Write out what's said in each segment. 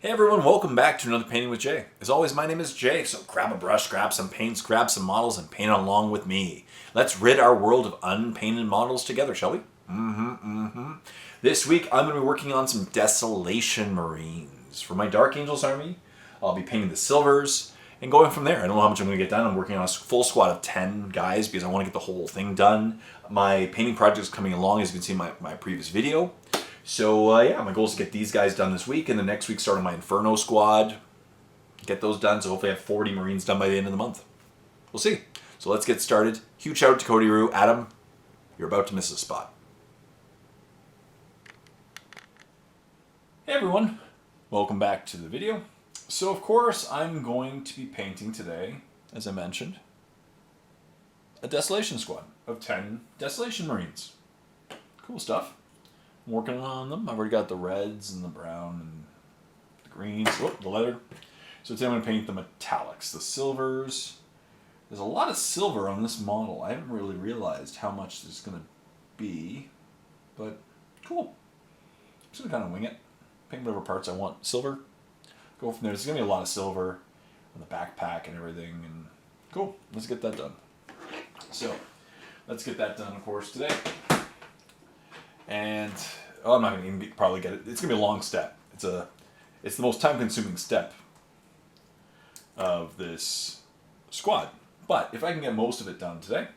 Hey everyone, welcome back to another Painting with Jay. As always, my name is Jay, so grab a brush, grab some paints, grab some models, and paint along with me. Let's rid our world of unpainted models together, shall we? This week, I'm going to be working on some Desolation Marines. For my Dark Angels army, I'll be painting the silvers and going from there. I don't know how much I'm going to get done. I'm working on a full squad of 10 guys because I want to get the whole thing done. My painting project is coming along, as you can see in my previous video. So yeah, my goal is to get these guys done this week, and the next week start on my Inferno squad. Get those done, so hopefully I have 40 Marines done by the end of the month. We'll see. So let's get started. Huge shout out to Cody Rue. Adam, you're about to miss a spot. Hey everyone, welcome back to the video. So of course I'm going to be painting today, as I mentioned, a Desolation squad of 10 Desolation Marines. Cool stuff. I'm working on them. I've already got the reds and the brown and the greens, the leather. So today I'm going to paint the metallics, the silvers. There's a lot of silver on this model. I haven't really realized how much there's going to be, but cool. I'm just going to kind of wing it. Paint whatever parts I want. Silver. Go from there. There's going to be a lot of silver on the backpack and everything. And cool. Let's get that done. So let's get that done, of course, today. And I'm not going to probably get it. It's going to be a long step. It's the most time-consuming step of this squad. But if I can get most of it done today,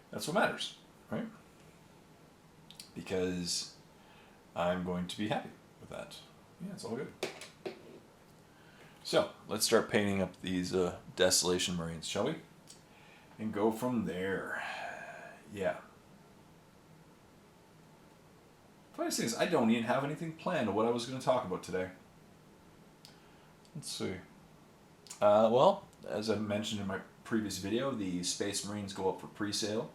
that's what matters, right? Because I'm going to be happy with that. Yeah, it's all good. So let's start painting up these Desolation Marines, shall we? And go from there. Yeah. Funniest thing is, I don't even have anything planned of what I was going to talk about today. Let's see. Well, as I mentioned in my previous video, the Space Marines go up for pre-sale,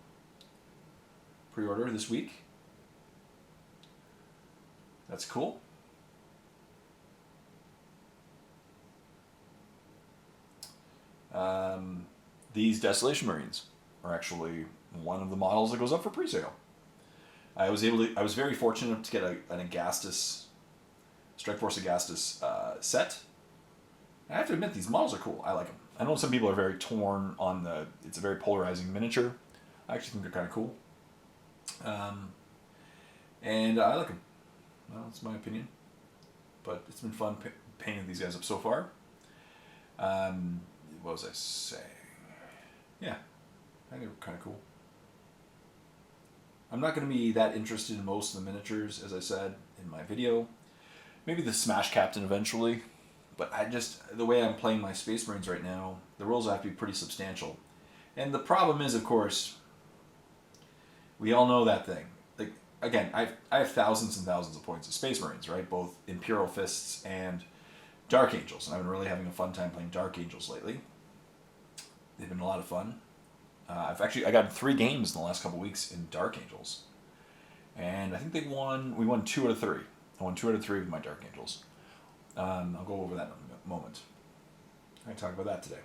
pre-order this week. That's cool. These Desolation Marines are actually one of the models that goes up for pre-sale. I was very fortunate to get an Agastus, Strike Force Agastus set. I have to admit, these models are cool. I like them. I know some people are very torn on it's a very polarizing miniature. I actually think they're kind of cool. And I like them. Well, that's my opinion. But it's been fun painting these guys up so far. What was I saying? Yeah, I think they're kind of cool. I'm not going to be that interested in most of the miniatures, as I said in my video. Maybe the Smash Captain eventually. But the way I'm playing my Space Marines right now, the rules have to be pretty substantial. And the problem is, of course, we all know that thing. Like, again, I have thousands and thousands of points of Space Marines, right? Both Imperial Fists and Dark Angels. And I've been really having a fun time playing Dark Angels lately. They've been a lot of fun. I got 3 games in the last couple weeks in Dark Angels. And I think we won 2 out of 3. I won 2 out of 3 with my Dark Angels. I'll go over that in a moment. I can talk about that today.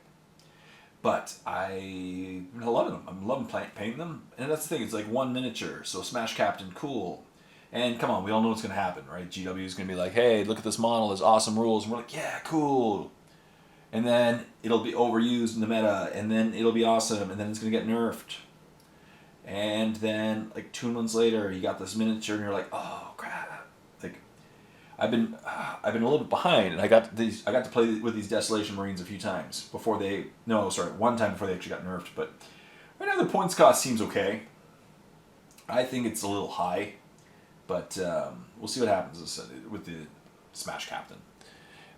But I'm loving them. I'm loving painting them. And that's the thing, it's like one miniature. So Smash Captain, cool. And come on, we all know what's going to happen, right? GW is going to be like, hey, look at this model, there's awesome rules. And we're like, yeah, cool. And then it'll be overused in the meta, and then it'll be awesome, and then it's going to get nerfed. And then, like, 2 months later, you got this miniature, and you're like, oh, crap. Like, I've been a little bit behind, and I got to play with these Desolation Marines a few times before one time before they actually got nerfed. But right now the points cost seems okay. I think it's a little high, but we'll see what happens with the Smash Captain.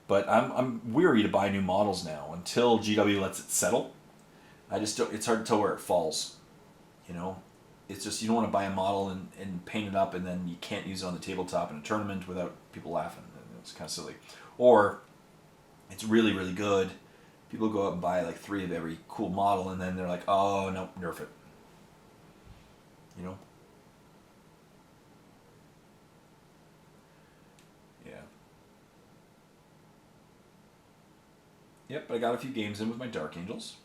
But I'm weary to buy new models now until GW lets it settle. It's hard to tell where it falls. You know, it's just you don't want to buy a model and paint it up and then you can't use it on the tabletop in a tournament without people laughing. It's kind of silly. Or it's really, really good. People go out and buy like 3 of every cool model and then they're like, oh, no, nerf it. You know? Yep, but I got a few games in with my Dark Angels.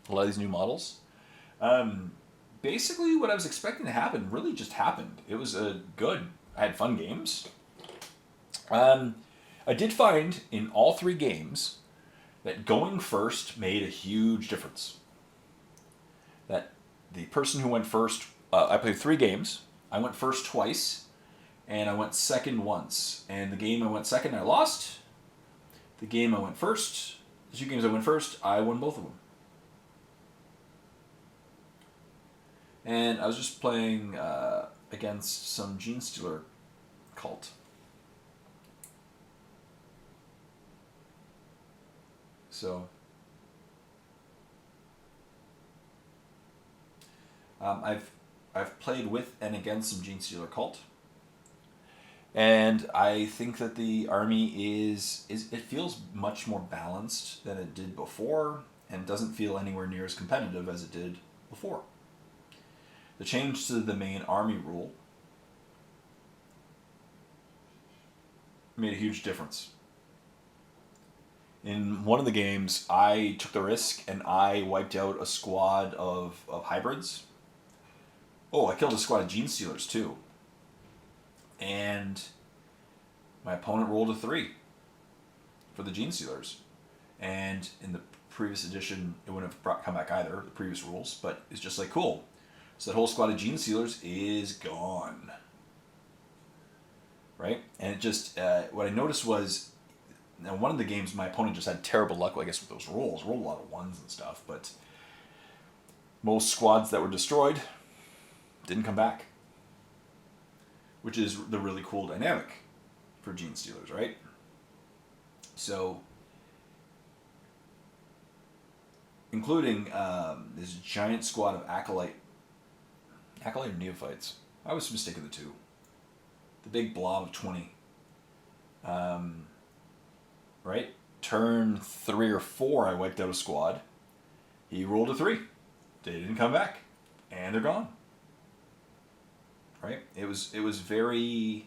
A lot of these new models. Basically, what I was expecting to happen really just happened. It was good. I had fun games. I I did find in all 3 games that going first made a huge difference. That the person who went first, I played 3 games. I went first twice, and I went second once. And the game I went second, I lost. The game I went first, the 2 games I went first, I won both of them. And I was just playing against some Gene Stealer cult. So I've played with and against some Gene Stealer cult, and I think that the army is it feels much more balanced than it did before, and doesn't feel anywhere near as competitive as it did before. The change to the main army rule made a huge difference. In one of the games, I took the risk and I wiped out a squad of hybrids. Oh, I killed a squad of Gene Stealers too. And my opponent rolled a 3 for the Gene Stealers. And in the previous edition, it wouldn't have come back either, the previous rules, but it's just like, cool. So that whole squad of Gene Stealers is gone. Right? And it just, what I noticed was, now one of the games, my opponent just had terrible luck, I guess, with those rolls. Rolled a lot of 1s and stuff, but most squads that were destroyed didn't come back. Which is the really cool dynamic for Gene Stealers, right? So, including this giant squad of Acolyte or Neophytes. I was mistaken the 2. The big blob of 20. Right? Turn 3 or 4, I wiped out a squad. He rolled a 3. They didn't come back. And they're gone. Right? It was very...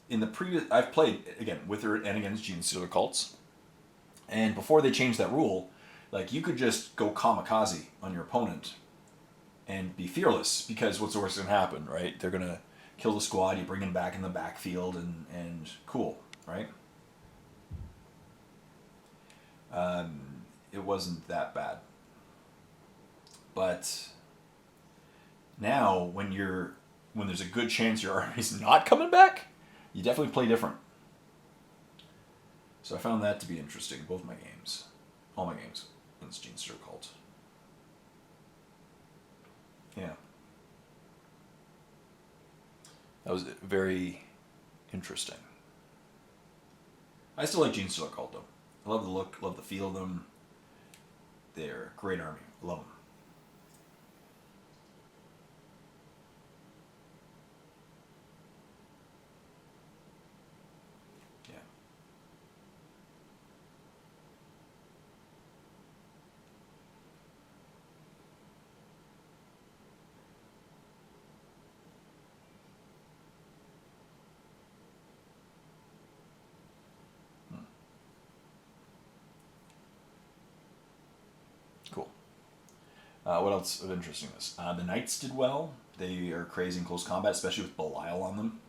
in the previous... I've played, again, with or and against Gene Stealer cults. And before they changed that rule, like, you could just go kamikaze on your opponent and be fearless, because what's the worst that can happen, right? They're going to kill the squad, you bring them back in the backfield, and cool, right? It wasn't that bad. But now, when there's a good chance your army's not coming back, you definitely play different. So I found that to be interesting, both my games. All my games against Gene Stealer cult. Yeah. That was very interesting. I still like Gene Stealer cult, though. I love the look, love the feel of them. They're a great army. Love them. Yeah. Cool. What else of interestingness? The Knights did well. They are crazy in close combat, especially with Belial on them.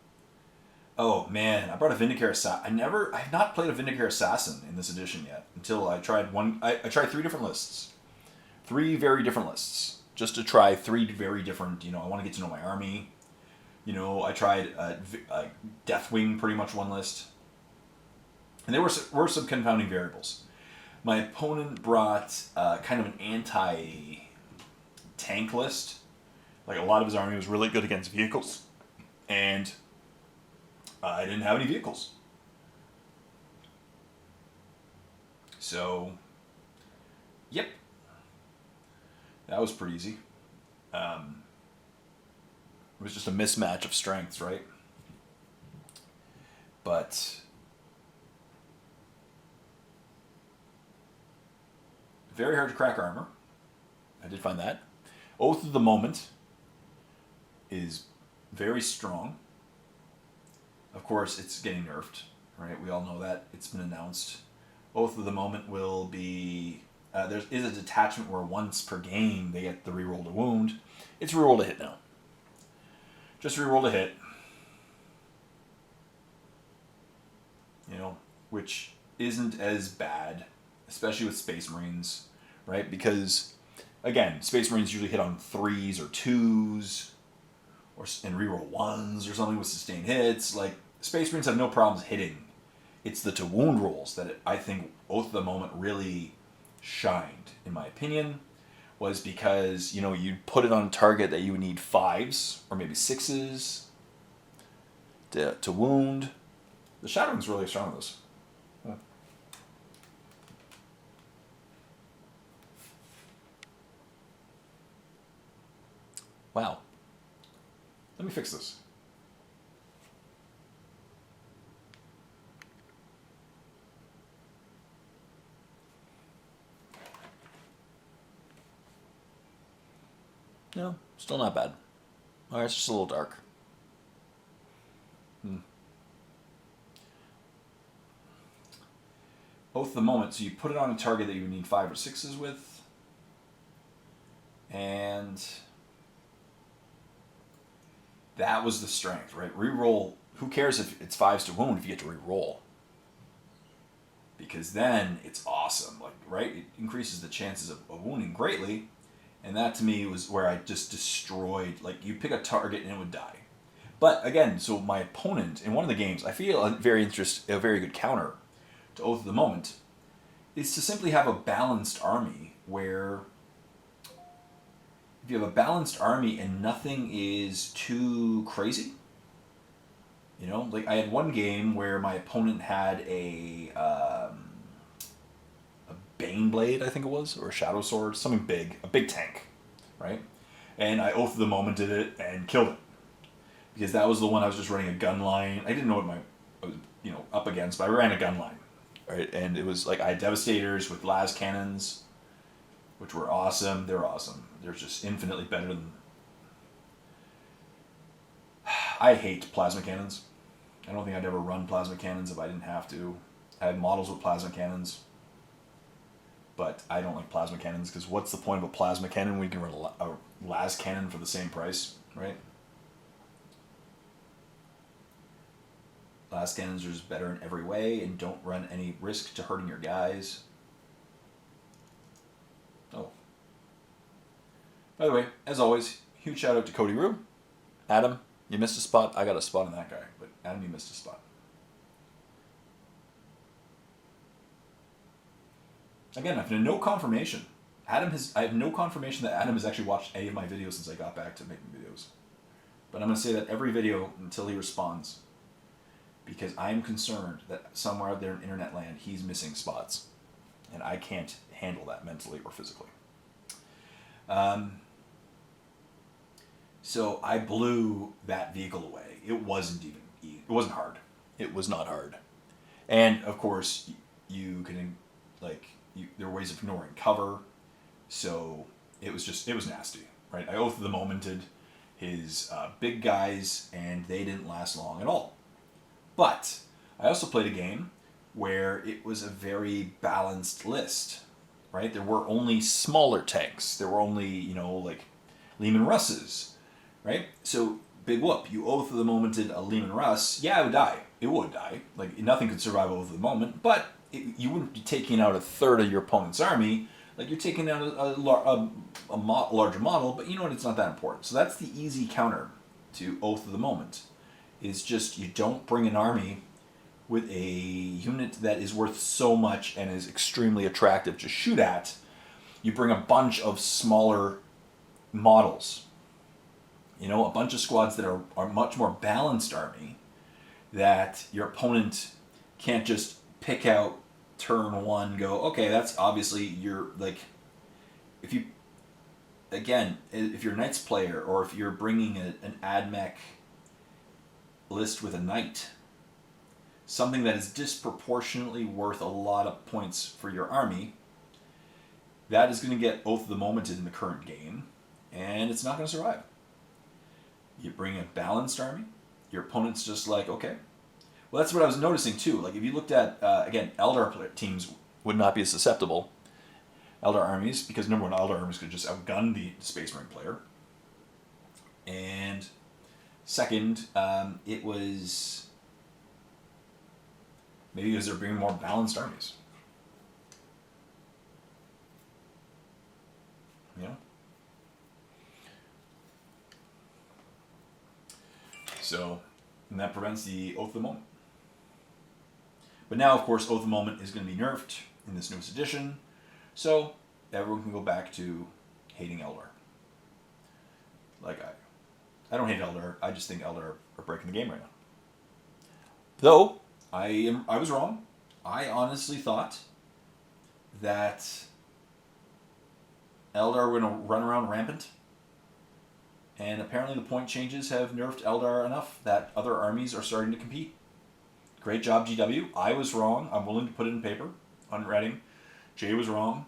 Oh man, I brought a Vindicare Assassin. I have not played a Vindicare Assassin in this edition yet, until I tried one. I tried 3 different lists. 3 very different lists. Just to try 3 very different, I want to get to know my army. I tried Deathwing, pretty much one list. And there were some confounding variables. My opponent brought kind of an anti-tank list. Like, a lot of his army was really good against vehicles. And I didn't have any vehicles. So, yep. That was pretty easy. It was just a mismatch of strengths, right? But very hard to crack armor. I did find that. Oath of the Moment is very strong. Of course, it's getting nerfed, right? We all know that. It's been announced. Oath of the Moment will be... there is a detachment where once per game they get the reroll to wound. It's reroll to hit now. Just reroll to hit. you know, which isn't as bad, especially with Space Marines, right? Because, again, Space Marines usually hit on 3s or 2s, and reroll 1s or something with sustained hits. Like, Space Marines have no problems hitting. It's the to wound rolls that I think Oath of the Moment really shined, in my opinion, was because, you know, you'd put it on a target that you would need 5s or maybe 6s to wound. The Shadowing's really strong with this. Yeah. Wow. Let me fix this. No, still not bad. Alright, it's just a little dark. Oath of the Moment, so you put it on a target that you would need 5 or 6s with, and that was the strength, right? Reroll, who cares if it's 5s to wound if you get to reroll? Because then it's awesome, like, right? It increases the chances of wounding greatly, and that to me was where I just destroyed, like, you pick a target and it would die. But again, so my opponent in one of the games, I feel a very good counter to Oath of the Moment is to simply have a balanced army where if you have a balanced army and nothing is too crazy, you know, like I had one game where my opponent had a Bane Blade, I think it was, or a Shadow Sword, something big, a big tank, right? And I Oath of the Moment did it and killed it. Because that was the one I was just running a gun line. I didn't know what I was, you know, up against, but I ran a gun line, right? And it was like I had Devastators with las cannons, which were awesome. They're awesome. They're just infinitely better than. I hate plasma cannons. I don't think I'd ever run plasma cannons if I didn't have to. I had models with plasma cannons, but I don't like plasma cannons because what's the point of a plasma cannon when you can run a las cannon for the same price, right? Las cannons are just better in every way and don't run any risk to hurting your guys. Oh. By the way, as always, huge shout out to Cody Rue. Adam, you missed a spot. I got a spot on that guy, but Adam, you missed a spot. Again, I've no confirmation. I have no confirmation that Adam has actually watched any of my videos since I got back to making videos. But I'm going to say that every video until he responds. Because I'm concerned that somewhere out there in internet land, he's missing spots. And I can't handle that mentally or physically. So I blew that vehicle away. It wasn't hard. It was not hard. And, of course, you can, there are ways of ignoring cover. So it was nasty, right? I Oath of the Momented his big guys, and they didn't last long at all. But I also played a game where it was a very balanced list, right? There were only smaller tanks. There were only, like Lehman Russes, right? So, big whoop. You Oath of the Momented a Lehman Russ. Yeah, it would die. It would die. Like, nothing could survive Oath of the Moment, but you wouldn't be taking out a third of your opponent's army. Like, you're taking out a larger model, but you know what? It's not that important. So that's the easy counter to Oath of the Moment. Is just you don't bring an army with a unit that is worth so much and is extremely attractive to shoot at. You bring a bunch of smaller models. A bunch of squads that are much more balanced army that your opponent can't just pick out turn one, go, okay, that's obviously if you're a Knights player or if you're bringing an AdMech list with a knight, something that is disproportionately worth a lot of points for your army, that is going to get Oath of the Momented in the current game, and it's not going to survive. You bring a balanced army, your opponent's just like, okay. Well, that's what I was noticing too. Like if you looked at, again, Eldar teams would not be as susceptible, Eldar armies, because number one, Eldar armies could just outgun the Space Marine player. And second, Maybe because they're bringing more balanced armies. You know? So, and that prevents the Oath of the Moment. But now, of course, Oath of the Moment is going to be nerfed in this newest edition. So, everyone can go back to hating Eldar. Like I don't hate Eldar. I just think Eldar are breaking the game right now. Though, I was wrong. I honestly thought that Eldar were going to run around rampant. And apparently the point changes have nerfed Eldar enough that other armies are starting to compete. Great job, GW. I was wrong. I'm willing to put it in paper on writing. Jay was wrong.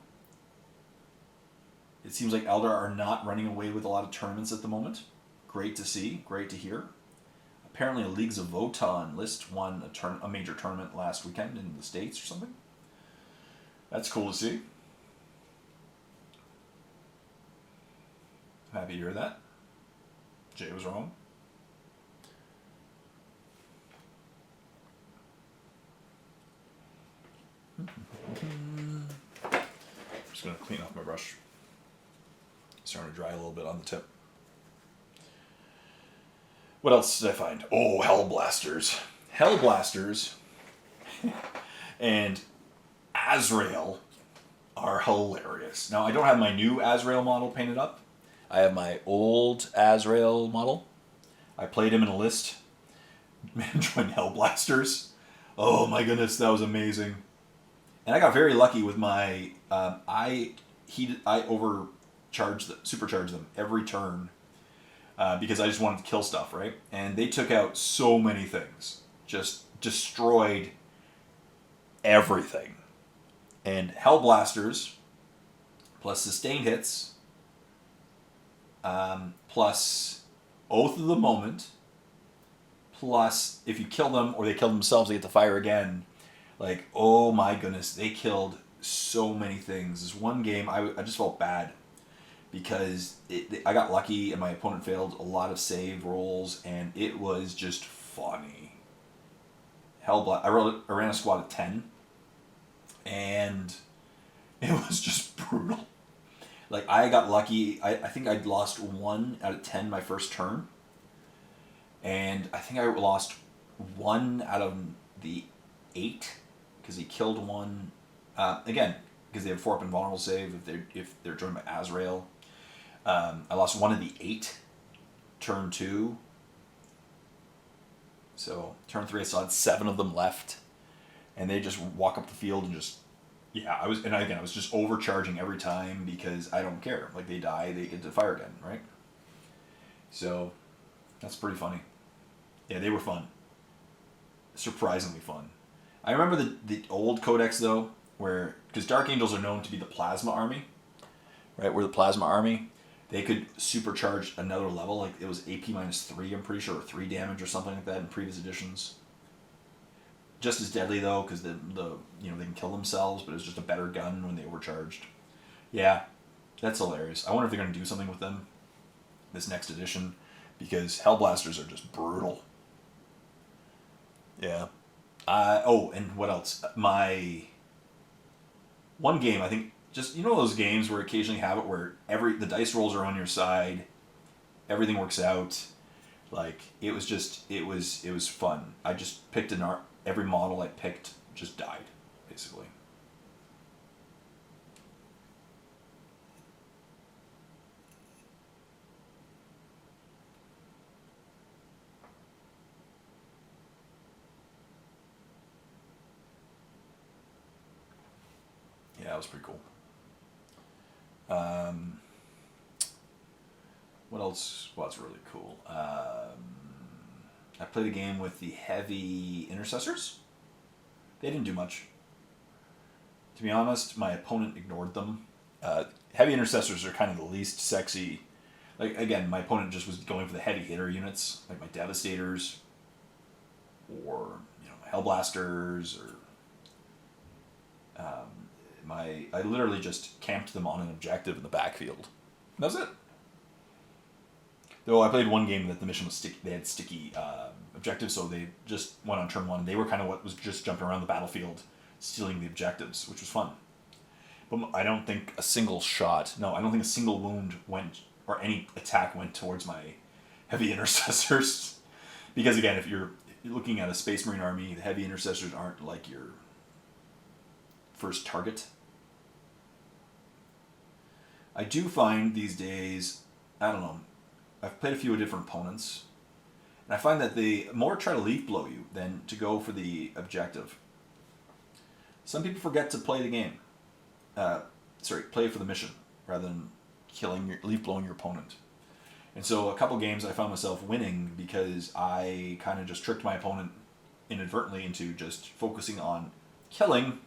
It seems like Eldar are not running away with a lot of tournaments at the moment. Great to see. Great to hear. Apparently, a Leagues of Votann list won a major tournament last weekend in the States or something. That's cool to see. Happy to hear that. Jay was wrong. I'm just going to clean off my brush. It's starting to dry a little bit on the tip. What else did I find? Oh, Hellblasters. Hellblasters and Azrael are hilarious. Now, I don't have my new Azrael model painted up. I have my old Azrael model. I played him in a list. Joined Hellblasters. Oh my goodness, that was amazing. And I got very lucky with my... I supercharged them every turn. Because I just wanted to kill stuff, right? And they took out so many things. Just destroyed everything. And Hellblasters, plus sustained hits, plus Oath of the Moment, plus if you kill them or they kill themselves, they get to fire again. Like, oh my goodness, they killed so many things. This one game, I just felt bad. Because I got lucky and my opponent failed a lot of save rolls, and it was just funny. I ran a squad of 10, and it was just brutal. Like, I got lucky. I think I'd lost 1 out of 10 my first turn, and I think I lost 1 out of the 8 because he killed one. Again, because they have 4-up invulnerable save if they're joined by Azrael. I lost 1 of the 8, turn 2. So turn 3, I still had 7 of them left, and they just walk up the field and just, I was just overcharging every time because I don't care. Like, they die, they get to fire again, right? So that's pretty funny. Yeah, they were fun. Surprisingly fun. I remember the old codex though, because Dark Angels are known to be the plasma army, right? We're the plasma army. They could supercharge another level, like it was AP -3, I'm pretty sure, or 3 damage or something like that in previous editions. Just as deadly though, because they can kill themselves, but it was just a better gun when they overcharged. Yeah, that's hilarious. I wonder if they're going to do something with them this next edition, because Hellblasters are just brutal. Yeah. And what else? My one game, I think, just, those games where occasionally have it where the dice rolls are on your side, everything works out. Like, it was fun. I just picked every model I picked just died, basically. Yeah, that was pretty cool. What else was really cool? I played a game with the heavy intercessors. They didn't do much. To be honest, my opponent ignored them. Heavy intercessors are kind of the least sexy. Like, again, my opponent just was going for the heavy hitter units, like my Devastators, or my Hellblasters, or I literally just camped them on an objective in the backfield. That was it. Though I played one game that the mission was sticky. They had sticky objectives, so they just went on turn one. They were kind of what was just jumping around the battlefield, stealing the objectives, which was fun. But I don't think a single shot, no, I don't think a single wound went, or any attack went towards my heavy intercessors. Because again, if you're looking at a Space Marine army, the heavy intercessors aren't like your first target. I do find these days, I don't know, I've played a few different opponents, and I find that they more try to leaf blow you than to go for the objective. Some people forget to play the game. Play for the mission rather than leaf blowing your opponent. And so a couple games I found myself winning because I kind of just tricked my opponent inadvertently into just focusing on killing.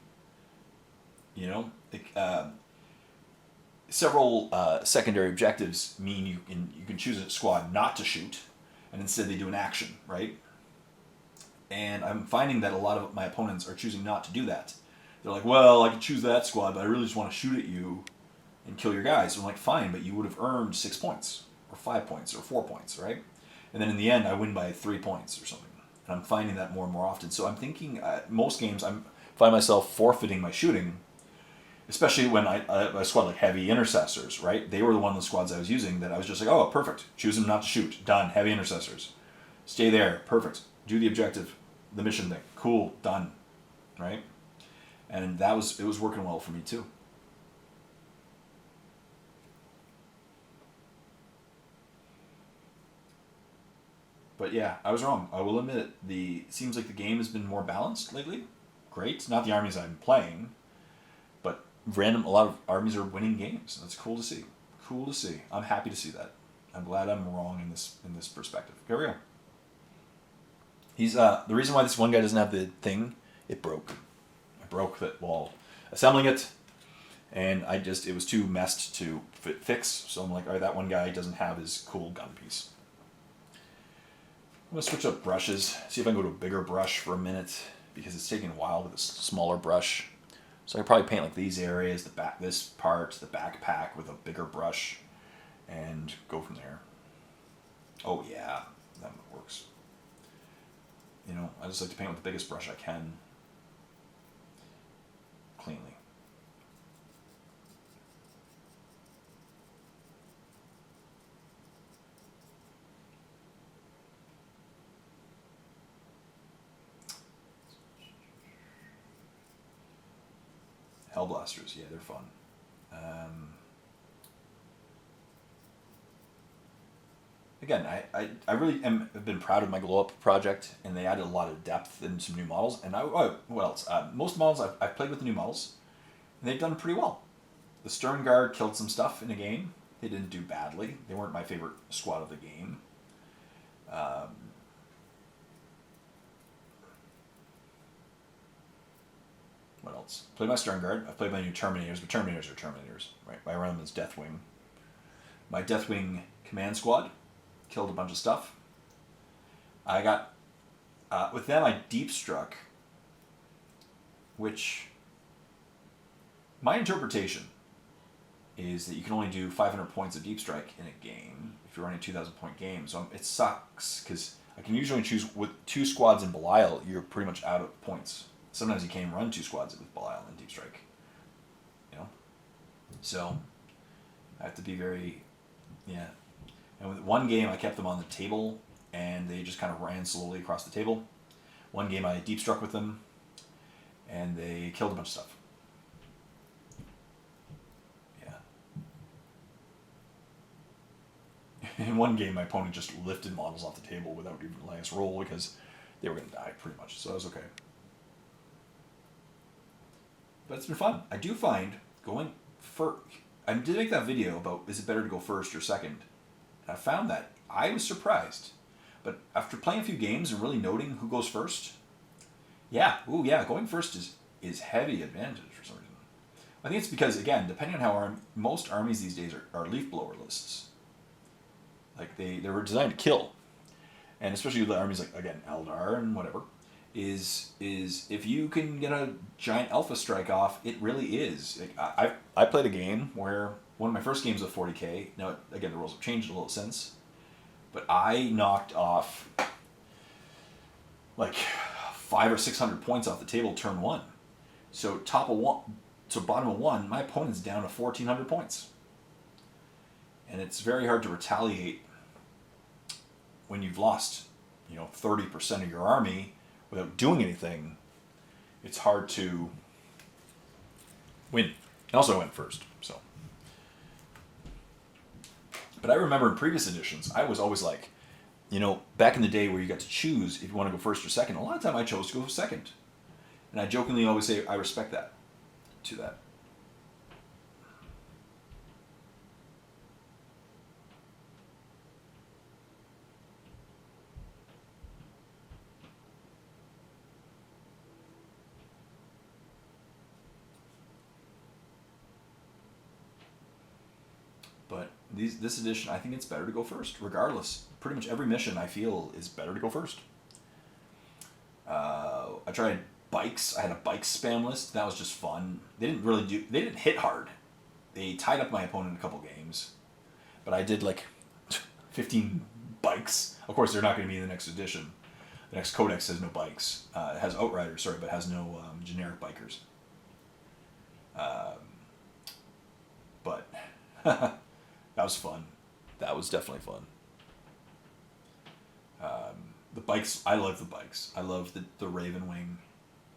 You know, several secondary objectives mean you can choose a squad not to shoot, and instead they do an action, right? And I'm finding that a lot of my opponents are choosing not to do that. They're like, well, I can choose that squad, but I really just want to shoot at you and kill your guys. So I'm like, fine, but you would have earned 6 points, or 5 points, or 4 points, right? And then in the end, I win by 3 points or something. And I'm finding that more and more often. So I'm thinking, most games, I find myself forfeiting my shooting, especially when I squad like heavy intercessors, right? They were the one of the squads I was using that I was just like, oh, perfect. Choose them not to shoot. Done. Heavy intercessors. Stay there. Perfect. Do the objective, the mission thing. Cool. Done. Right? And it was working well for me too. But yeah, I was wrong. I will admit it. It seems like the game has been more balanced lately. Great. Not the armies I'm playing, but a lot of armies are winning games. That's cool to see. Cool to see. I'm happy to see that. I'm glad I'm wrong in this perspective. Here we go. He's the reason why this one guy doesn't have the thing. It broke. I broke that while assembling it, and it was too messed to fix. So I'm like, all right, that one guy doesn't have his cool gun piece. I'm gonna switch up brushes. See if I can go to a bigger brush for a minute because it's taking a while with a smaller brush. So I probably paint like these areas, this part, the backpack with a bigger brush, and go from there. Oh yeah, that works. You know, I just like to paint with the biggest brush I can, cleanly. Hellblasters, yeah, they're fun. Again, I really have been proud of my Glow Up project, and they added a lot of depth and some new models. And what else? Most models I've played with the new models, and they've done pretty well. The Stern Guard killed some stuff in a game. They didn't do badly. They weren't my favorite squad of the game. What else? Played my Stern Guard. I've played my new Terminators, but Terminators are Terminators, right? I run them as Deathwing. My Deathwing command squad killed a bunch of stuff. I got, with them I deep struck, which my interpretation is that you can only do 500 points of deep strike in a game if you're running a 2,000 point game. So it sucks because I can usually choose with 2 squads in Belial, you're pretty much out of points. Sometimes you can't even run 2 squads with Belial and deep strike. You know? So I have to be very, yeah. And with one game, I kept them on the table, and they just kind of ran slowly across the table. One game, I deep struck with them, and they killed a bunch of stuff. Yeah. In one game, my opponent just lifted models off the table without even letting us roll because they were going to die pretty much, so that was okay. But it's been fun. I do find going first. I did make that video about is it better to go first or second. And I found that I was surprised, but after playing a few games and really noting who goes first, going first is heavy advantage for some reason. I think it's because again, depending on how most armies these days are leaf blower lists. Like they were designed to kill, and especially the armies like again Eldar and whatever. Is if you can get a giant alpha strike off, it really is. Like I played a game where one of my first games of 40k. Now again, the rules have changed a little since, but I knocked off like 500 or 600 points off the table turn one. So bottom of one, my opponent's down to 1,400 points. And it's very hard to retaliate when you've lost, 30% of your army without doing anything. It's hard to win. And also I went first, so. But I remember in previous editions, I was always like, back in the day where you got to choose if you want to go first or second, a lot of time I chose to go second. And I jokingly always say, I respect that, to that. But this edition, I think it's better to go first, regardless. Pretty much every mission I feel is better to go first. I tried bikes. I had a bike spam list. That was just fun. They didn't hit hard. They tied up my opponent in a couple games. But I did like 15 bikes. Of course, they're not going to be in the next edition. The next codex has no bikes. It has Outriders, but has no generic bikers. But that was fun. That was definitely fun. The bikes, I love the bikes. I love the Raven Wing.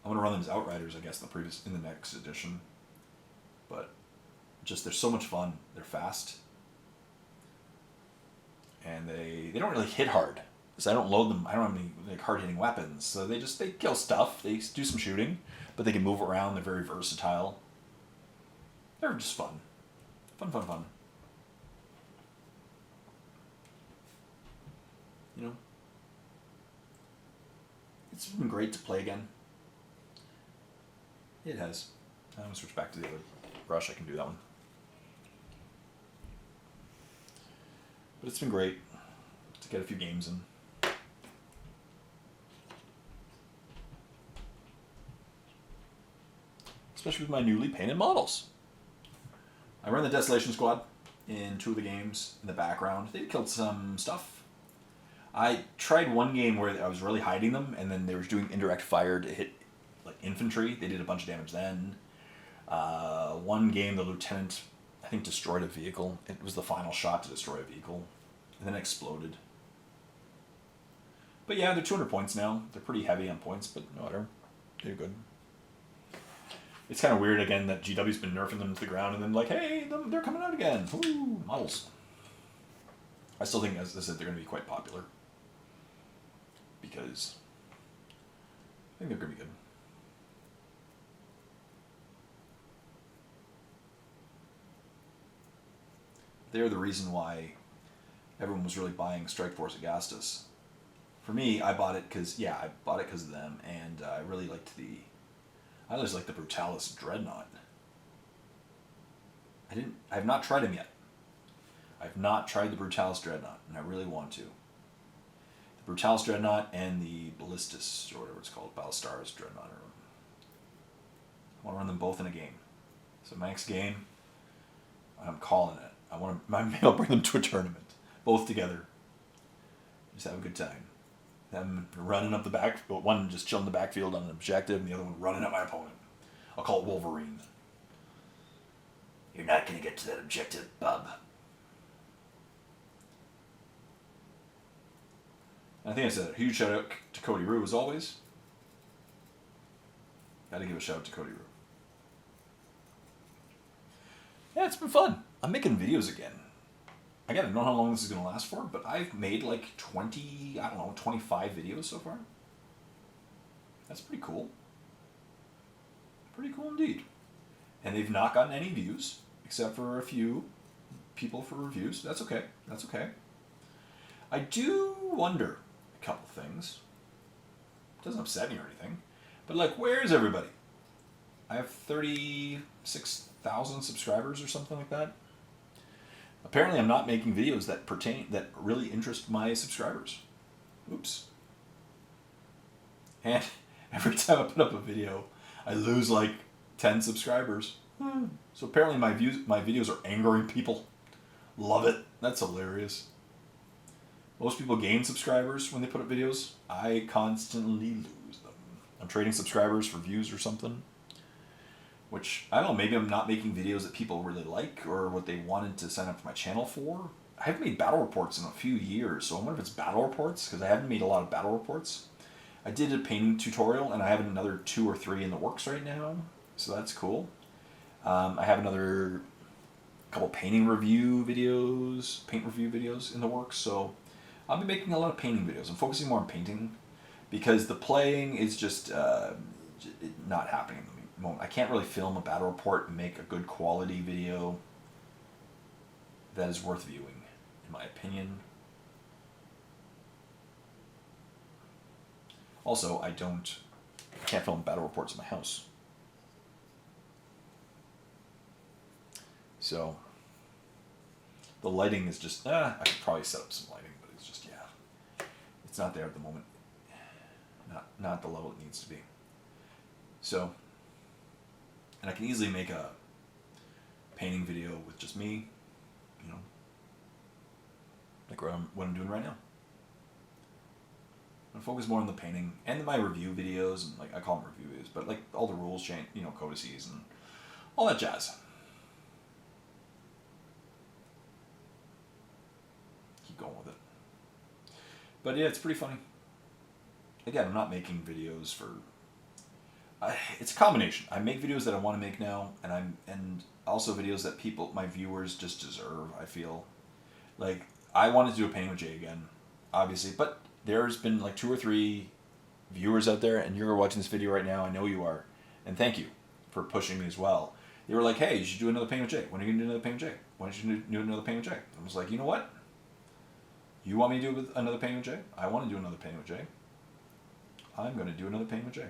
I'm gonna run them as Outriders, I guess, in the next edition. But they're so much fun. They're fast, and they don't really hit hard. So I don't load them. I don't have any hard hitting weapons. So they kill stuff. They do some shooting, but they can move around. They're very versatile. They're just fun. Fun. It's been great to play again. It has. I'm going to switch back to the other brush. I can do that one. But it's been great to get a few games in. Especially with my newly painted models. I run the Desolation Squad in 2 of the games in the background. They killed some stuff. I tried one game where I was really hiding them, and then they were doing indirect fire to hit like infantry. They did a bunch of damage then. One game, the lieutenant, I think, destroyed a vehicle. It was the final shot to destroy a vehicle, and then exploded. But yeah, they're 200 points now. They're pretty heavy on points, but no matter. They're good. It's kind of weird, again, that GW's been nerfing them to the ground, and then like, hey, they're coming out again. Woo, models. I still think, as I said, they're going to be quite popular. Because I think they're going to be good. They're the reason why everyone was really buying Strike Force Augustus. For me, I bought it because of them, and I really liked I just like the Brutalis Dreadnought. I have not tried him yet. I've not tried the Brutalis Dreadnought, and I really want to. The Brutalis Dreadnought and the Ballistus, or whatever it's called, Ballistaris Dreadnought. I want to run them both in a game. So my next game, I'm calling it. Maybe I'll bring them to a tournament, both together. Just have a good time. Them running up the back, one just chilling in the backfield on an objective, and the other one running at my opponent. I'll call it Wolverine. You're not going to get to that objective, bub. And I think I said a huge shout out to Cody Rue as always. Gotta give a shout out to Cody Rue. Yeah, it's been fun. I'm making videos again. I gotta know how long this is gonna last for, but I've made like 25 videos so far. That's pretty cool. Pretty cool indeed. And they've not gotten any views, except for a few people for reviews. That's okay. That's okay. I do wonder a couple things. It doesn't upset me or anything. But like, where's everybody? I have 36,000 subscribers or something like that. Apparently I'm not making videos that really interest my subscribers. Oops. And every time I put up a video, I lose like 10 subscribers. So apparently my videos are angering people. Love it. That's hilarious. Most people gain subscribers when they put up videos. I constantly lose them. I'm trading subscribers for views or something. Which, I don't know, maybe I'm not making videos that people really like or what they wanted to sign up for my channel for. I haven't made battle reports in a few years, so I wonder if it's battle reports, because I haven't made a lot of battle reports. I did a painting tutorial, and I have another 2 or 3 in the works right now, so that's cool. I have another couple paint review videos in the works, so I'll be making a lot of painting videos. I'm focusing more on painting, because the playing is just not happening at the moment. I can't really film a battle report and make a good quality video that is worth viewing, in my opinion. Also, I can't film battle reports in my house. So, the lighting is just, I could probably set up some lighting, but it's just, it's not there at the moment. Not the level it needs to be. So, and I can easily make a painting video with just me, like what I'm doing right now. I focus more on the painting and my review videos, and like I call them review videos, but like all the rules change, codices and all that jazz. Keep going with it. But yeah, it's pretty funny. Again, I'm not making videos for. It's a combination. I make videos that I want to make now, and also videos that my viewers just deserve. I feel like I wanted to do a painting with Jay again, obviously, but there's been like 2 or 3 viewers out there, and you're watching this video right now. I know you are, and thank you for pushing me as well. They were like, "Hey, you should do another painting with Jay. When are you gonna do another painting with Jay? When should you do another painting with Jay?" I was like, you know what? You want me to do another painting with Jay? I want to do another painting with Jay. I'm going to do another painting with Jay.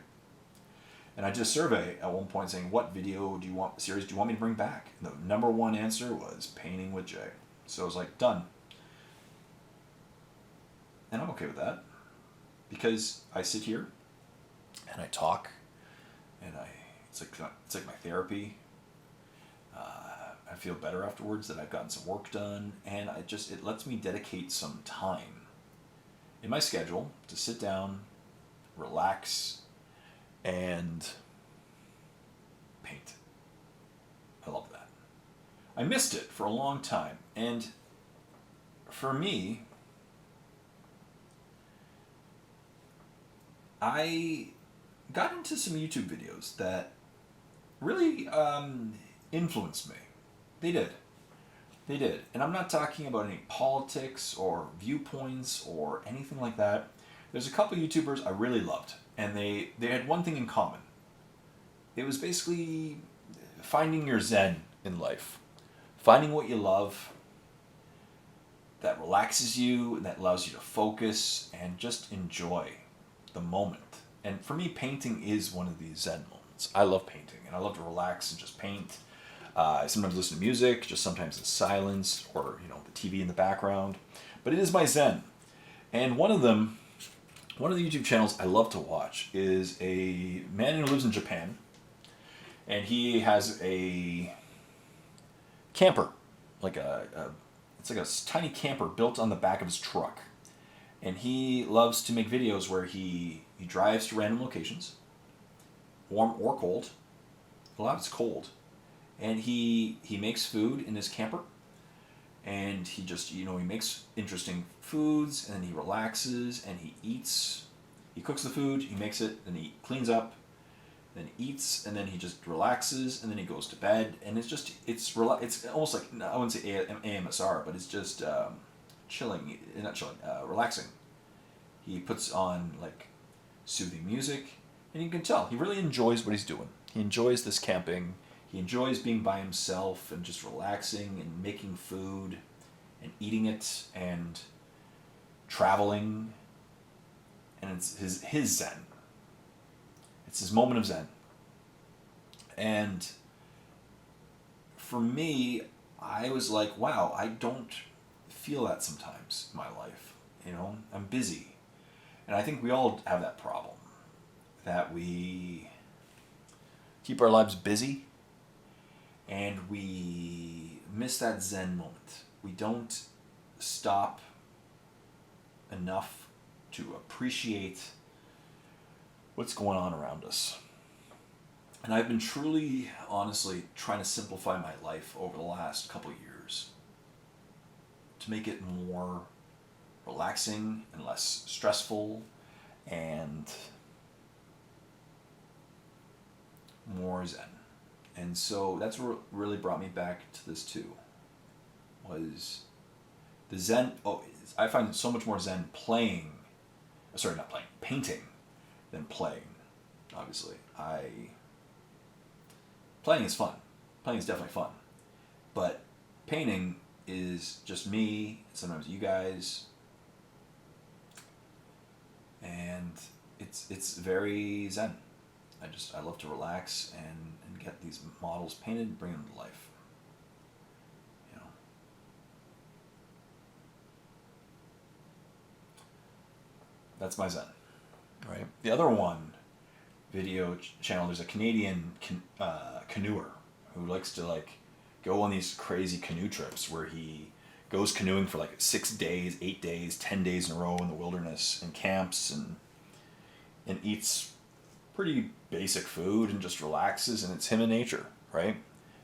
And I did a survey at one point saying, what series do you want me to bring back? And the number 1 answer was painting with Jay. So I was like, done. And I'm okay with that, because I sit here and I talk, and it's like my therapy. I feel better afterwards that I've gotten some work done, and it lets me dedicate some time in my schedule to sit down, relax, and paint. I love that. I missed it for a long time, and for me, I got into some YouTube videos that really influenced me. They did. And I'm not talking about any politics or viewpoints or anything like that. There's a couple YouTubers I really loved, and they had one thing in common. It was basically finding your Zen in life. Finding what you love that relaxes you and that allows you to focus and just enjoy the moment. And for me, painting is one of these Zen moments. I love painting, and I love to relax and just paint. I sometimes listen to music, just sometimes in silence, or the TV in the background. But it is my Zen. And one of the YouTube channels I love to watch is a man who lives in Japan, and he has a camper, it's like a tiny camper built on the back of his truck. And he loves to make videos where he drives to random locations, warm or cold. A lot of it's cold. And he makes food in his camper. And he just, he makes interesting foods, and then he relaxes, and he eats. He cooks the food, he makes it, then he cleans up, then eats, and then he just relaxes, and then he goes to bed. And it's almost like, I wouldn't say AMSR, but it's just relaxing. He puts on like soothing music, and you can tell he really enjoys what he's doing. He enjoys this camping. He enjoys being by himself and just relaxing and making food and eating it and traveling. And it's his Zen. It's his moment of Zen. And for me, I was like, wow, I don't feel that sometimes in my life. I'm busy. And I think we all have that problem, that we keep our lives busy and we miss that Zen moment. We don't stop enough to appreciate what's going on around us. And I've been truly, honestly, trying to simplify my life over the last couple of years to make it more relaxing and less stressful and more Zen. And so that's what really brought me back to this too, was the Zen. Oh, I find so much more Zen painting than playing. Obviously, playing is fun. Playing is definitely fun, but painting is just me, sometimes you guys, and it's very Zen. I love to relax and get these models painted and bring them to life. You know. That's my Zen. Right? The other one, video channel, there's a Canadian canoeer who likes to like go on these crazy canoe trips where he goes canoeing for like 6 days, 8 days, 10 days in a row in the wilderness and camps and eats pretty basic food and just relaxes, and it's him and nature, right?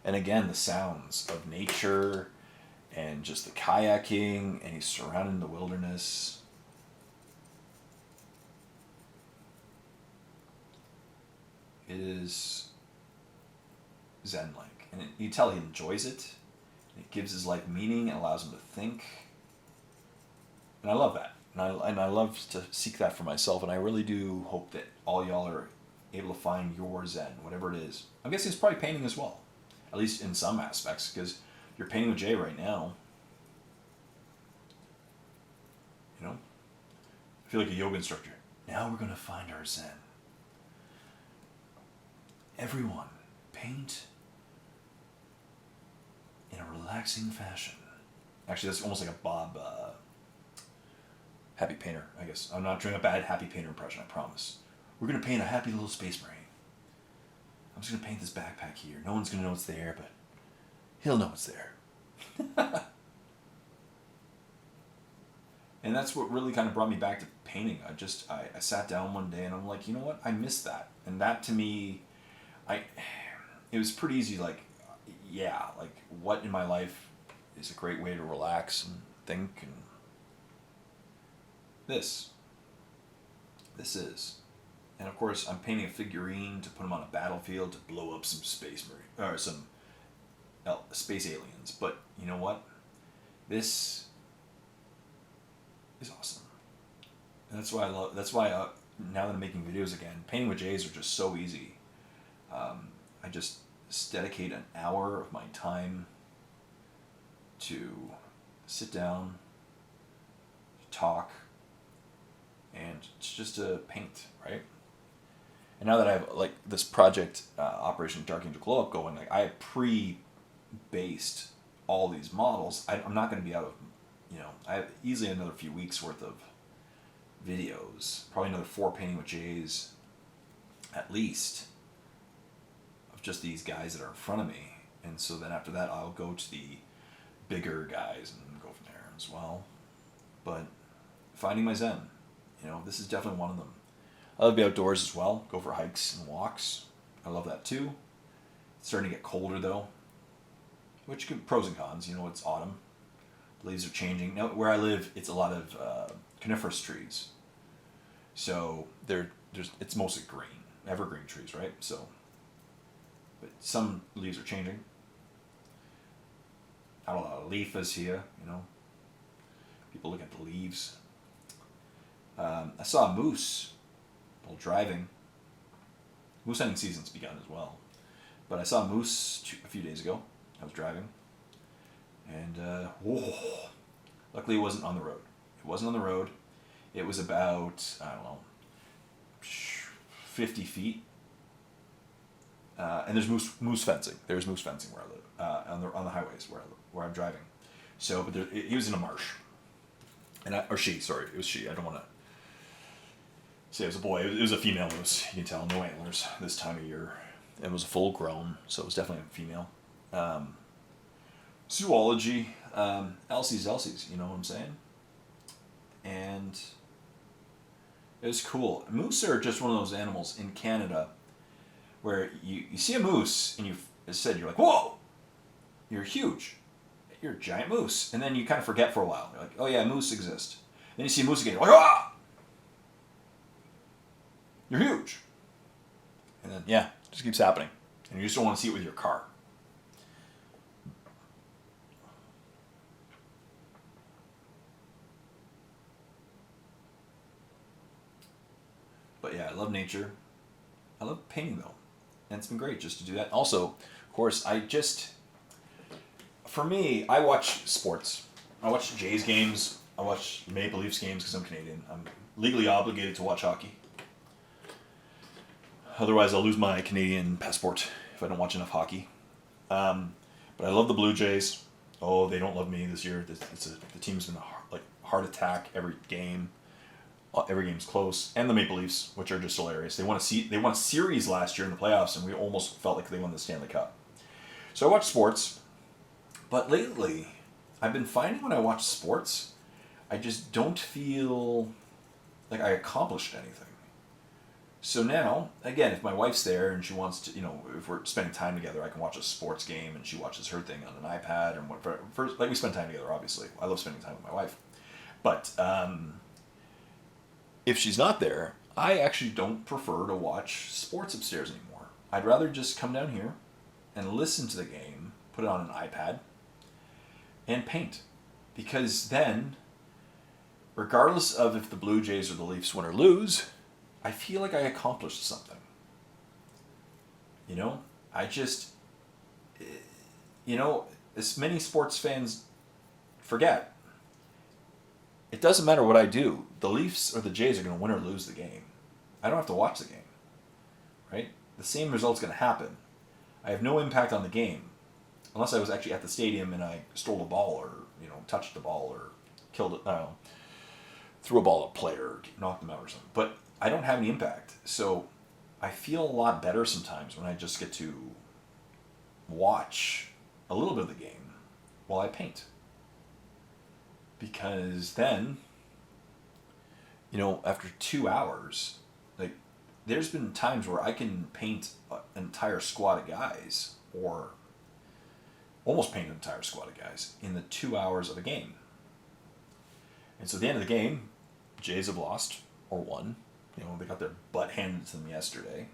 And again, the sounds of nature and just the kayaking, and he's surrounded in the wilderness. It is Zen-like, and you tell he enjoys it. It gives his life meaning and allows him to think, and I love that. And I love to seek that for myself, and I really do hope that all y'all are able to find your Zen, whatever it is. I'm guessing it's probably painting as well, at least in some aspects, because you're painting with Jay right now. You know, I feel like a yoga instructor. Now we're going to find our Zen. Everyone, paint in a relaxing fashion. Actually, that's almost like a Bob Happy Painter, I guess. I'm not doing a bad Happy Painter impression, I promise. We're going to paint a happy little space marine. I'm just going to paint this backpack here. No one's going to know it's there, but he'll know it's there. And that's what really kind of brought me back to painting. I sat down one day and I'm like, you know what? I missed that. And that to me, it was pretty easy, like, yeah, like what in my life is a great way to relax and think, and this is. And of course, I'm painting a figurine to put him on a battlefield to blow up some space marine or some space aliens. But you know what? This is awesome. And that's why now that I'm making videos again, painting with Jays are just so easy. I just dedicate an hour of my time to sit down, talk, and just to paint, right? And now that I have like this project, Operation Dark Angel Glow Up going, like I have pre-based all these models. I'm not going to be out of, I have easily another few weeks worth of videos, probably another 4 painting with Jays, at least, of just these guys that are in front of me. And so then after that, I'll go to the bigger guys and go from there as well. But finding my Zen, this is definitely one of them. I love to be outdoors as well, go for hikes and walks. I love that too. It's starting to get colder though, which can, pros and cons. It's autumn. The leaves are changing. Now, where I live, it's a lot of coniferous trees. So it's mostly green, evergreen trees, right? So, but some leaves are changing. Not a lot of leafas here, People look at the leaves. I saw a moose while driving. Moose hunting season's begun as well. But I saw a moose a few days ago. I was driving. And, luckily it wasn't on the road. It wasn't on the road. It was about, 50 feet. And there's moose fencing. There's moose fencing where I live, on the highways where I'm driving. So, but he was in a marsh. It was she. I don't want to say it was a boy. It was a female moose. You can tell, no antlers this time of year. It was full grown, so it was definitely a female. Zoology, Elsie's, you know what I'm saying? and it was cool. Moose are just one of those animals in Canada where you see a moose and as I said, you're like, whoa, you're huge. You're a giant moose. And then you kind of forget for a while. You're like, oh yeah, moose exist. Then you see a moose again, you're like, ah! You're huge. And then, yeah, it just keeps happening. And you just don't want to see it with your car. But yeah, I love nature. I love painting though. And it's been great just to do that. Also, of course, for me, I watch sports. I watch Jays games. I watch Maple Leafs games because I'm Canadian. I'm legally obligated to watch hockey. Otherwise, I'll lose my Canadian passport if I don't watch enough hockey. But I love the Blue Jays. Oh, they don't love me this year. The team's been a heart attack every game. Every game's close. And the Maple Leafs, which are just hilarious. They won a series last year in the playoffs, and we almost felt like they won the Stanley Cup. So I watch sports. But lately, I've been finding when I watch sports, I just don't feel like I accomplished anything. So now, again, if my wife's there and she wants to, if we're spending time together, I can watch a sports game and she watches her thing on an iPad or whatever. First, we spend time together, obviously. I love spending time with my wife. But if she's not there, I actually don't prefer to watch sports upstairs anymore. I'd rather just come down here and listen to the game, put it on an iPad, and paint. Because then, regardless of if the Blue Jays or the Leafs win or lose, I feel like I accomplished something. As many sports fans forget, it doesn't matter what I do. The Leafs or the Jays are going to win or lose the game. I don't have to watch the game, right? The same result's going to happen. I have no impact on the game, unless I was actually at the stadium and I stole a ball or, touched the ball or killed it, threw a ball at a player or knocked them out or something. But I don't have any impact. So I feel a lot better sometimes when I just get to watch a little bit of the game while I paint. Because then, after 2 hours, there's been times where I can paint an entire squad of guys, or almost paint an entire squad of guys, in the 2 hours of a game. And so at the end of the game, Jays have lost or won. They got their butt handed to them yesterday.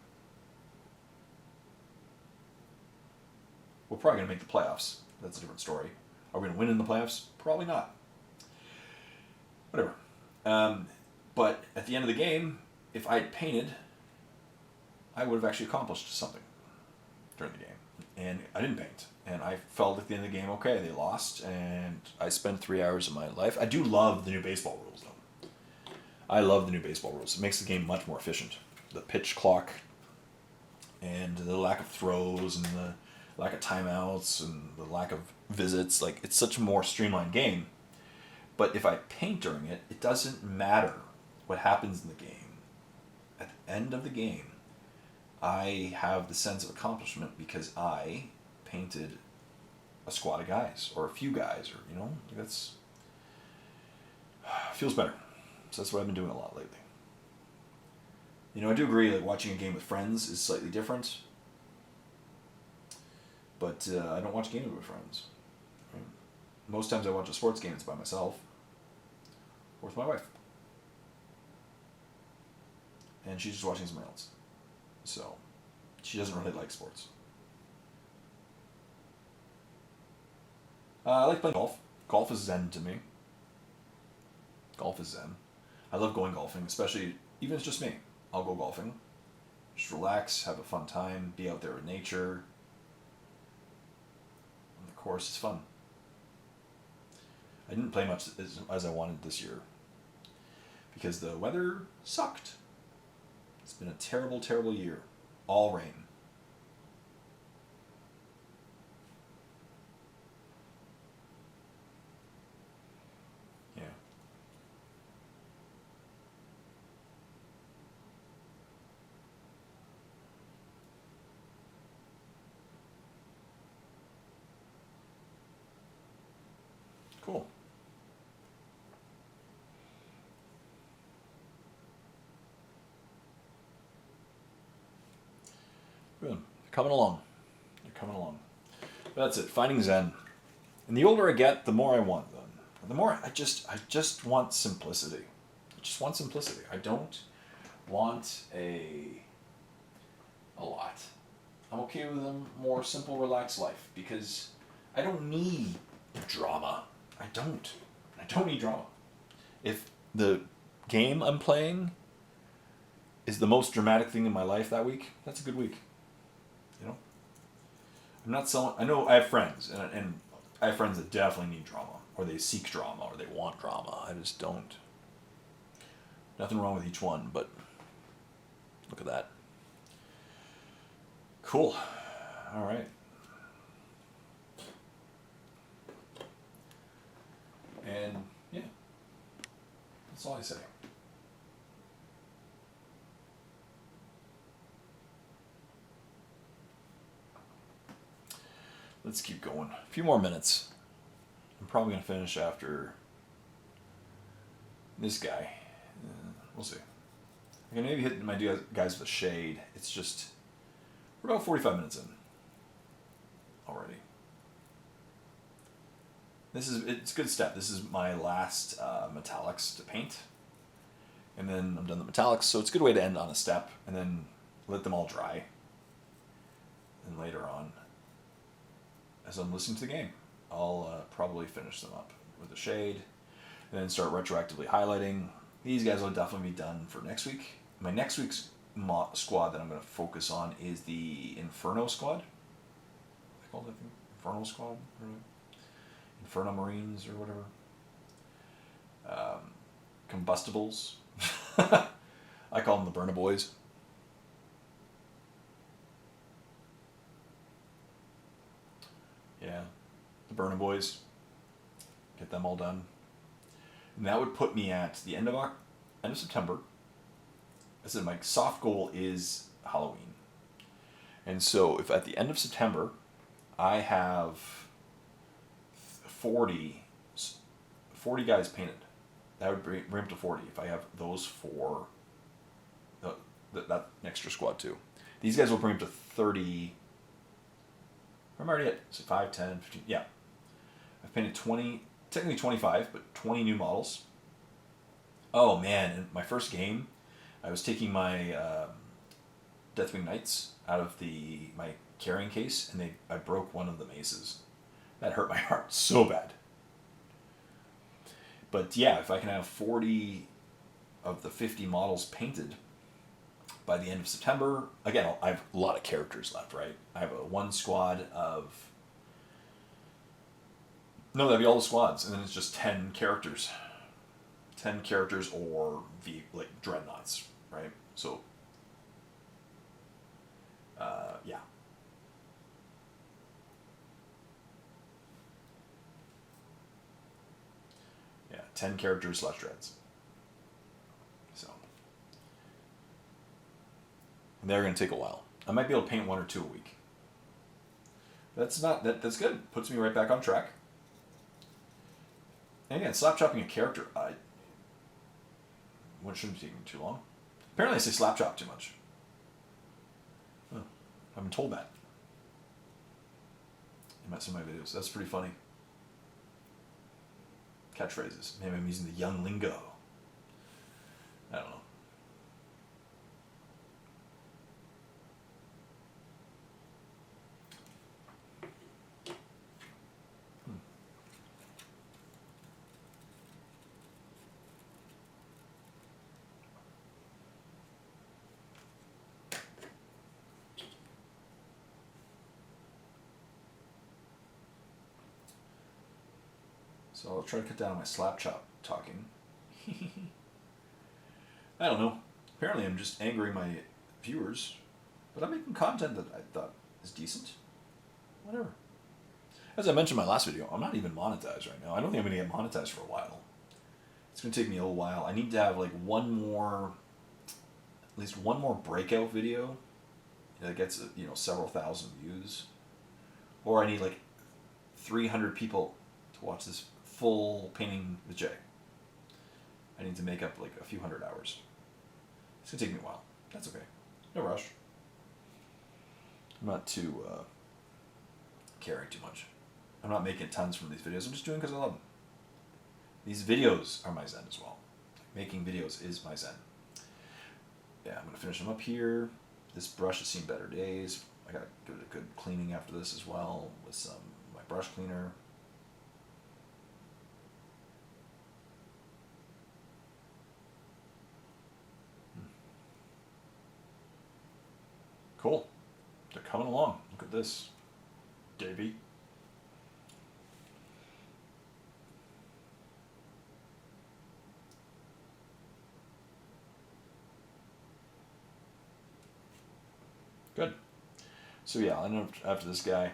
We're probably going to make the playoffs. That's a different story. Are we going to win in the playoffs? Probably not. Whatever. But at the end of the game, if I had painted, I would have actually accomplished something during the game. And I didn't paint. And I felt at the end of the game, okay, they lost, and I spent 3 hours of my life. I do love the new baseball rules, though. I love the new baseball rules. It makes the game much more efficient. The pitch clock and the lack of throws and the lack of timeouts and the lack of visits. It's such a more streamlined game. But if I paint during it, it doesn't matter what happens in the game. At the end of the game, I have the sense of accomplishment because I painted a squad of guys or a few guys, or that's feels better. So that's what I've been doing a lot lately. I do agree watching a game with friends is slightly different, but I don't watch games with friends. Right? Most times I watch a sports game, it's by myself or with my wife, and she's just watching something else. So she doesn't really like sports. I like playing golf. Golf is zen to me. Golf is zen. I love going golfing, especially even if it's just me. I'll go golfing. Just relax, have a fun time, be out there in nature. And of course, it's fun. I didn't play much as I wanted this year because the weather sucked. It's been a terrible, terrible year. All rain. Yeah. Cool. coming along. They're coming along. But that's it. Finding Zen. And the older I get, the more I want them. The more I just want simplicity. I just want simplicity. I don't want a lot. I'm okay with a more simple, relaxed life because I don't need drama. I don't need drama. If the game I'm playing is the most dramatic thing in my life that week, that's a good week. You know? I'm not someone... I know I have friends, and I have friends that definitely need drama, or they seek drama, or they want drama. I just don't. Nothing wrong with each one, but look at that. Cool. All right. And, yeah. That's all I say. Let's keep going. A few more minutes. I'm probably going to finish after this guy. We'll see. I can maybe hit my guys with a shade. It's just... We're about 45 minutes in already. It's a good step. This is my last metallics to paint. And then I'm done the metallics, so it's a good way to end on a step and then let them all dry. And later on, as I'm listening to the game, I'll probably finish them up with a shade and then start retroactively highlighting. These guys will definitely be done for next week. My next week's squad that I'm going to focus on is the Inferno squad. I call it Inferno squad? Inferno Marines or whatever. Combustibles. I call them the Burna Boys. Yeah, the Burna Boys. Get them all done. And that would put me at the end of September. I said my soft goal is Halloween. And so if at the end of September I have 40 guys painted, that would bring up to 40 if I have those four, that extra squad too. These guys will bring up to 30. I'm already at 5, 10, 15. Yeah. I've painted 20, technically 25, but 20 new models. Oh man, in my first game, I was taking my Deathwing Knights out of my carrying case, and I broke one of the maces. That hurt my heart so bad. But yeah, if I can have 40 of the 50 models painted by the end of September, again, I have a lot of characters left, right? I have one squad of... No, that'd be all the squads, and then it's just 10 characters. 10 characters or like dreadnoughts, right? So, yeah. Yeah, 10 characters / dreads. So, and they're going to take a while. I might be able to paint 1 or 2 a week. That's good. Puts me right back on track. And again, slap chopping a character, what shouldn't be taking too long. Apparently I say slap chop too much. Huh. I've been told that. In some of my videos. That's pretty funny. Catchphrases. Maybe I'm using the young lingo. I don't know. So I'll try to cut down on my slap chop talking. I don't know. Apparently I'm just angering my viewers, but I'm making content that I thought is decent. Whatever. As I mentioned in my last video, I'm not even monetized right now. I don't think I'm going to get monetized for a while. It's going to take me a little while. I need to have like at least one more breakout video that gets, several thousand views. Or I need like 300 people to watch this full painting with Jay. I need to make up like a few hundred hours. It's going to take me a while. That's okay. No rush. I'm not too caring too much. I'm not making tons from these videos. I'm just doing because I love them. These videos are my Zen as well. Making videos is my Zen. Yeah, I'm going to finish them up here. This brush has seen better days. I got to give it a good cleaning after this as well with my brush cleaner. Cool. They're coming along. Look at this, Davey. Good. So yeah, I'll end up after this guy,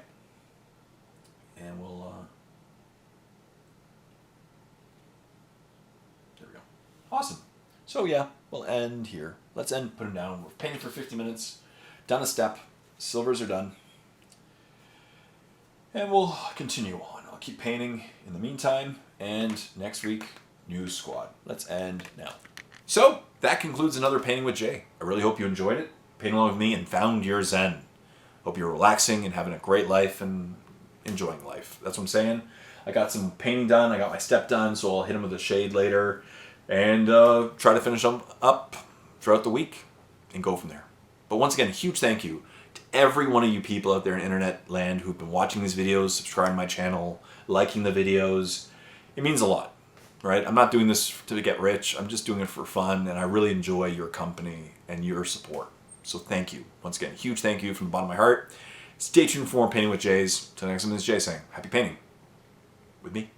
and we'll. There we go. Awesome. So yeah, we'll end here. Let's put him down. We're painting for 50 minutes. Done a step. Silvers are done. And we'll continue on. I'll keep painting in the meantime. And next week, new squad. Let's end now. So that concludes another Painting with Jay. I really hope you enjoyed it. Painting along with me and found your Zen. Hope you're relaxing and having a great life and enjoying life. That's what I'm saying. I got some painting done. I got my step done, so I'll hit them with a shade later. And try to finish them up throughout the week and go from there. But once again, a huge thank you to every one of you people out there in internet land who've been watching these videos, subscribing to my channel, liking the videos. It means a lot, right? I'm not doing this to get rich. I'm just doing it for fun, and I really enjoy your company and your support. So thank you. Once again, huge thank you from the bottom of my heart. Stay tuned for more Painting with Jays. Till next time, this is Jay saying, happy painting with me.